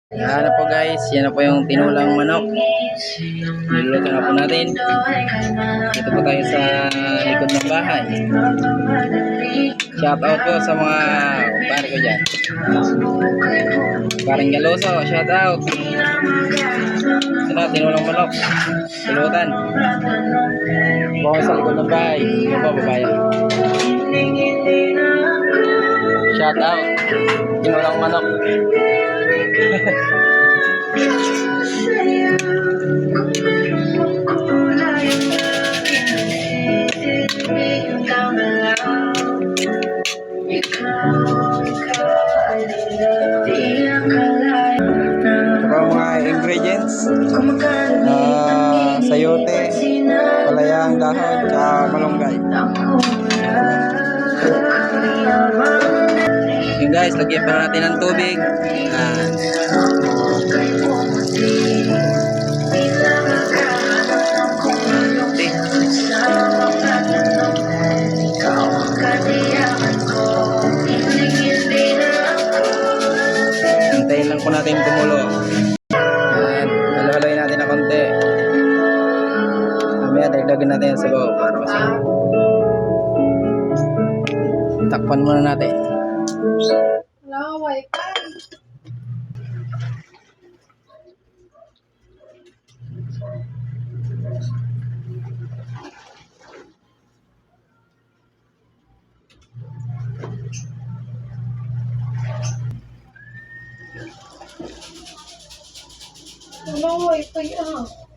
Yan na po guys, yan na po yung tinulang manok. Niluluto na po natin. Dito po tayo sa likod ng bahay. Shout out po sa mga pare ko dyan. Parang Galoso, shout out. Ito na, tinulang manok. Tulutan. Bukas sa likod ng bahay. Yan po, babayan. Shout out. Tinulang manok. Ito mga ingredients, sayote, palayang dahon, at malunggay. Yun guys, lagyan pa natin ng tubig. Hintayin lang po natin kumulo. Halo-haloyin natin ng konti. Mamaya dagdagan natin sa sabaw para masarap. Takpan muna natin. Hello, wifi. Hello, wifi.